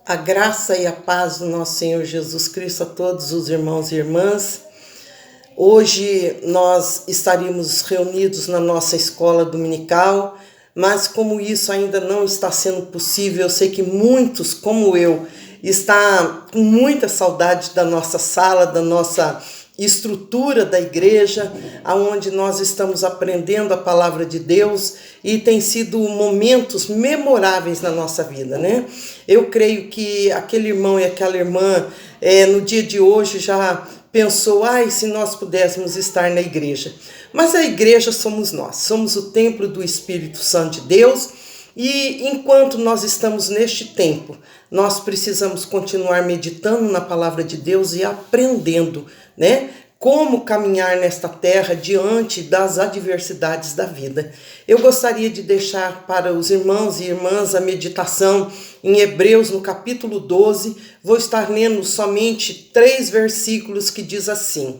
A graça e a paz do nosso Senhor Jesus Cristo a todos os irmãos e irmãs. Hoje nós estaríamos reunidos na nossa escola dominical, mas como isso ainda não está sendo possível, eu sei que muitos, como eu, está com muita saudade da nossa sala, da nossa estrutura da igreja, aonde nós estamos aprendendo a palavra de Deus e tem sido momentos memoráveis na nossa vida, né? Eu creio que aquele irmão e aquela irmã no dia de hoje já pensou, se nós pudéssemos estar na igreja. Mas a igreja somos nós, somos o templo do Espírito Santo de Deus. E enquanto nós estamos neste tempo, nós precisamos continuar meditando na palavra de Deus e aprendendo, né? Como caminhar nesta terra diante das adversidades da vida. Eu gostaria de deixar para os irmãos e irmãs a meditação em Hebreus, no capítulo 12. Vou estar lendo somente 3 versículos que diz assim: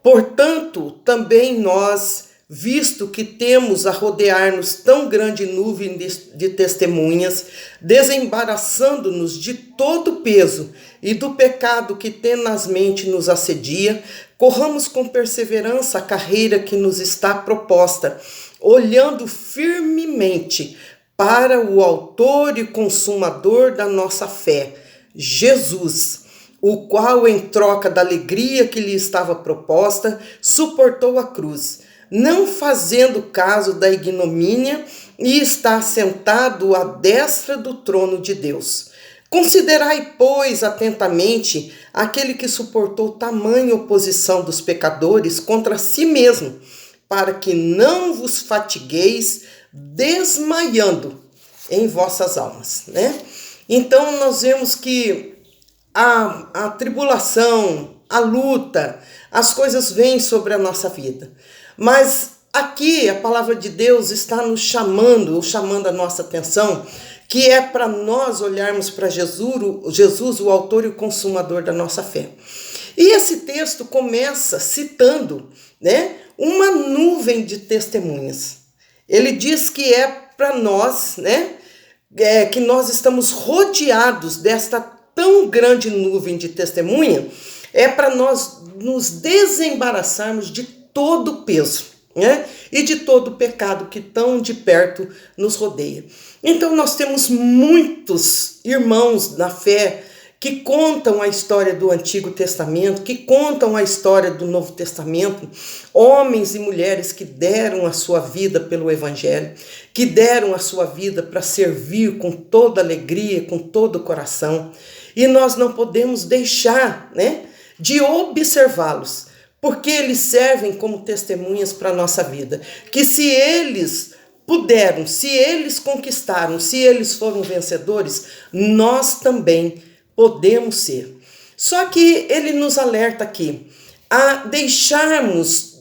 Portanto, também nós, visto que temos a rodear-nos tão grande nuvem de testemunhas, desembaraçando-nos de todo o peso e do pecado que tenazmente nos assedia, corramos com perseverança a carreira que nos está proposta, olhando firmemente para o autor e consumador da nossa fé, Jesus, o qual, em troca da alegria que lhe estava proposta, suportou a cruz, não fazendo caso da ignomínia, e está sentado à destra do trono de Deus. Considerai, pois, atentamente aquele que suportou tamanha oposição dos pecadores contra si mesmo, para que não vos fatigueis desmaiando em vossas almas, né? Então nós vemos que a tribulação, a luta, as coisas vêm sobre a nossa vida. Mas aqui a palavra de Deus está nos chamando a nossa atenção, que é para nós olharmos para Jesus, o autor e o consumador da nossa fé. E esse texto começa citando, né, uma nuvem de testemunhas. Ele diz que é para nós, né, que nós estamos rodeados desta tão grande nuvem de testemunha, é para nós nos desembaraçarmos de todo o peso, né? E de todo o pecado que tão de perto nos rodeia. Então nós temos muitos irmãos na fé que contam a história do Antigo Testamento, que contam a história do Novo Testamento, homens e mulheres que deram a sua vida pelo Evangelho, que deram a sua vida para servir com toda alegria, com todo o coração. E nós não podemos deixar, né, de observá-los, porque eles servem como testemunhas para a nossa vida. Que se eles puderam, se eles conquistaram, se eles foram vencedores, nós também podemos ser. Só que ele nos alerta aqui a deixarmos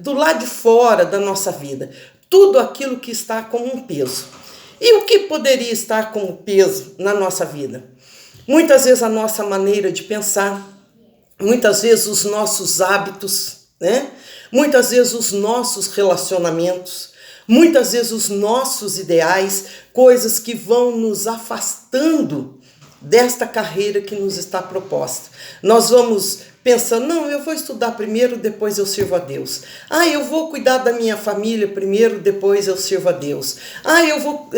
do lado de fora da nossa vida tudo aquilo que está como um peso. E o que poderia estar como peso na nossa vida? Muitas vezes a nossa maneira de pensar, muitas vezes os nossos hábitos, né? Muitas vezes os nossos relacionamentos, muitas vezes os nossos ideais, coisas que vão nos afastando desta carreira que nos está proposta. Nós vamos pensando, não, eu vou estudar primeiro, depois eu sirvo a Deus. Eu vou cuidar da minha família primeiro, depois eu sirvo a Deus. Eu vou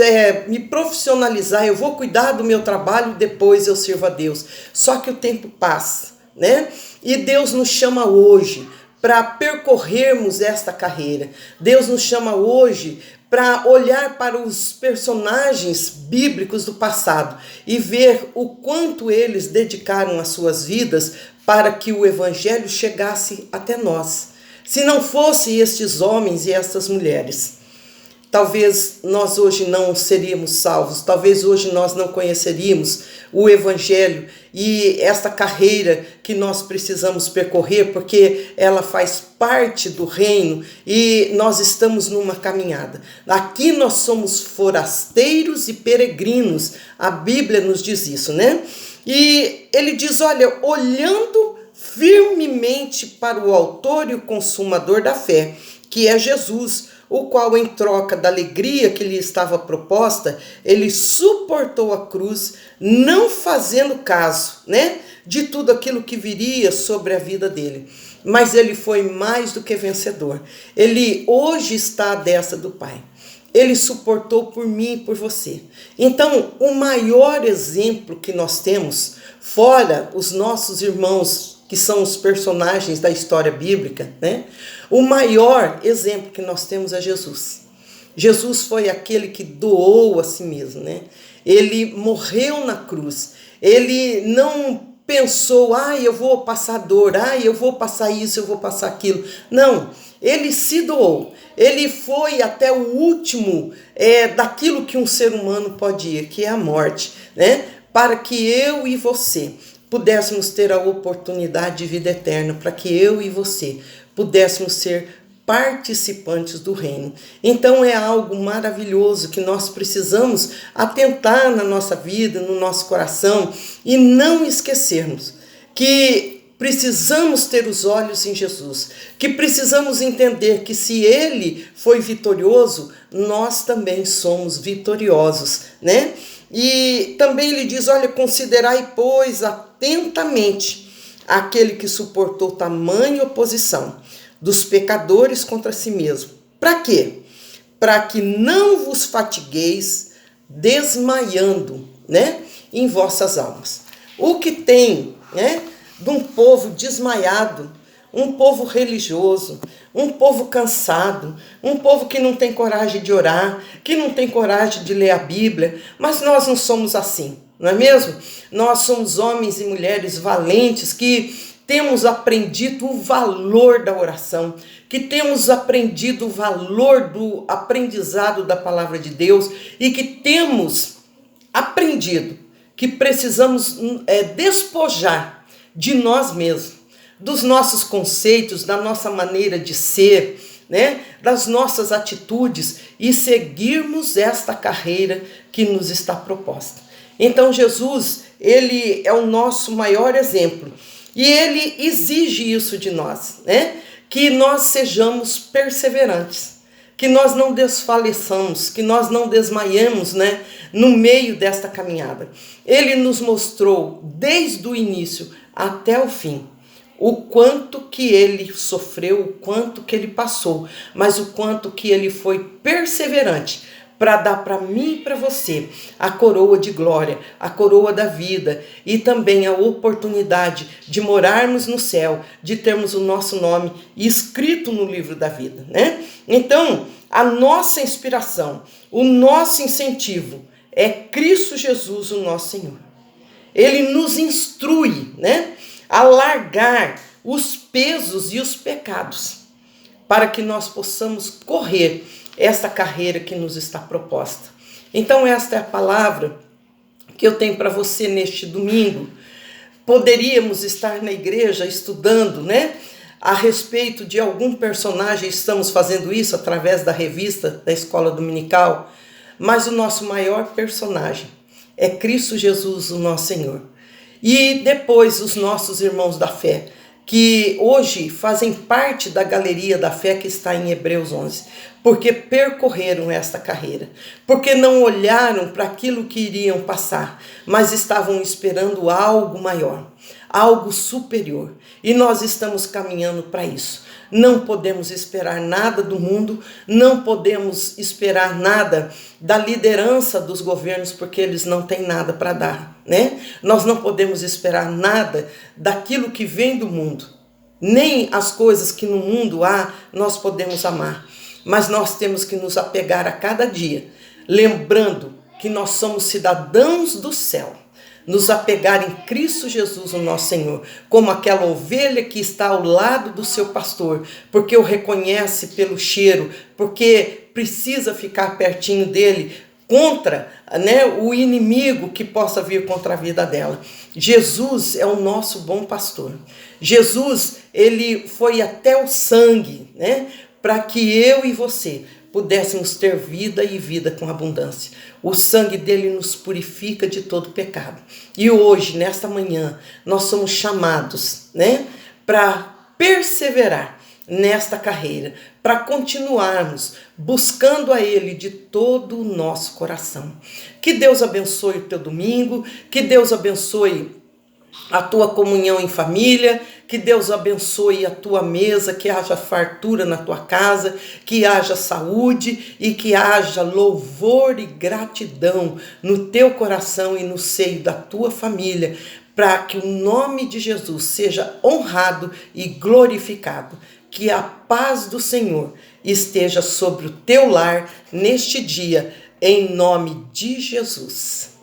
me profissionalizar, eu vou cuidar do meu trabalho, depois eu sirvo a Deus. Só que o tempo passa, né? E Deus nos chama hoje para percorrermos esta carreira. Deus nos chama hoje para olhar para os personagens bíblicos do passado e ver o quanto eles dedicaram as suas vidas para que o Evangelho chegasse até nós. Se não fossem estes homens e estas mulheres, talvez nós hoje não seríamos salvos, talvez hoje nós não conheceríamos o Evangelho e esta carreira que nós precisamos percorrer, porque ela faz parte do reino e nós estamos numa caminhada. Aqui nós somos forasteiros e peregrinos, a Bíblia nos diz isso, né? E ele diz, olha, olhando firmemente para o autor e o consumador da fé, que é Jesus, o qual, em troca da alegria que lhe estava proposta, ele suportou a cruz, não fazendo caso, né, de tudo aquilo que viria sobre a vida dele. Mas ele foi mais do que vencedor. Ele hoje está à destra do Pai. Ele suportou por mim e por você. Então, o maior exemplo que nós temos, fora os nossos irmãos, que são os personagens da história bíblica, né? O maior exemplo que nós temos é Jesus. Jesus foi aquele que doou a si mesmo, né? Ele morreu na cruz. Ele não pensou, eu vou passar dor, eu vou passar isso, eu vou passar aquilo. Não, ele se doou. Ele foi até o último daquilo que um ser humano pode ir, que é a morte, né? Para que eu e você pudéssemos ter a oportunidade de vida eterna, para que eu e você pudéssemos ser participantes do reino. Então é algo maravilhoso que nós precisamos atentar na nossa vida, no nosso coração, e não esquecermos que precisamos ter os olhos em Jesus, que precisamos entender que se ele foi vitorioso, nós também somos vitoriosos, né? E também ele diz, olha, considerai, pois, atentamente aquele que suportou tamanha oposição dos pecadores contra si mesmo. Para quê? Para que não vos fatigueis desmaiando, né, em vossas almas. O que tem, né, de um povo desmaiado, um povo religioso, um povo cansado, um povo que não tem coragem de orar, que não tem coragem de ler a Bíblia, mas nós não somos assim, não é mesmo? Nós somos homens e mulheres valentes que temos aprendido o valor da oração, que temos aprendido o valor do aprendizado da palavra de Deus e que temos aprendido que precisamos despojar de nós mesmos, dos nossos conceitos, da nossa maneira de ser, né, das nossas atitudes e seguirmos esta carreira que nos está proposta. Então Jesus, ele é o nosso maior exemplo e ele exige isso de nós, né, que nós sejamos perseverantes, que nós não desfaleçamos, que nós não desmaiemos, né, no meio desta caminhada. Ele nos mostrou desde o início até o fim o quanto que ele sofreu, o quanto que ele passou, mas o quanto que ele foi perseverante para dar para mim e para você a coroa de glória, a coroa da vida e também a oportunidade de morarmos no céu, de termos o nosso nome escrito no livro da vida, né? Então, a nossa inspiração, o nosso incentivo é Cristo Jesus, o nosso Senhor. Ele nos instrui, né, a largar os pesos e os pecados, para que nós possamos correr essa carreira que nos está proposta. Então esta é a palavra que eu tenho para você neste domingo. Poderíamos estar na igreja estudando, né, a respeito de algum personagem, estamos fazendo isso através da revista da Escola Dominical, mas o nosso maior personagem é Cristo Jesus, o nosso Senhor. E depois os nossos irmãos da fé, que hoje fazem parte da galeria da fé que está em Hebreus 11, porque percorreram esta carreira, porque não olharam para aquilo que iriam passar, mas estavam esperando algo maior, algo superior. E nós estamos caminhando para isso. Não podemos esperar nada do mundo, não podemos esperar nada da liderança dos governos, porque eles não têm nada para dar, né? Nós não podemos esperar nada daquilo que vem do mundo, nem as coisas que no mundo há, nós podemos amar. Mas nós temos que nos apegar a cada dia, lembrando que nós somos cidadãos do céu. Nos apegar em Cristo Jesus, o nosso Senhor, como aquela ovelha que está ao lado do seu pastor, porque o reconhece pelo cheiro, porque precisa ficar pertinho dele contra, né, o inimigo que possa vir contra a vida dela. Jesus é o nosso bom pastor. Jesus, ele foi até o sangue, né, para que eu e você pudéssemos ter vida e vida com abundância. O sangue dele nos purifica de todo pecado. E hoje, nesta manhã, nós somos chamados, né, para perseverar nesta carreira, para continuarmos buscando a Ele de todo o nosso coração. Que Deus abençoe o teu domingo, que Deus abençoe a tua comunhão em família, que Deus abençoe a tua mesa, que haja fartura na tua casa, que haja saúde e que haja louvor e gratidão no teu coração e no seio da tua família, para que o nome de Jesus seja honrado e glorificado. Que a paz do Senhor esteja sobre o teu lar neste dia, em nome de Jesus.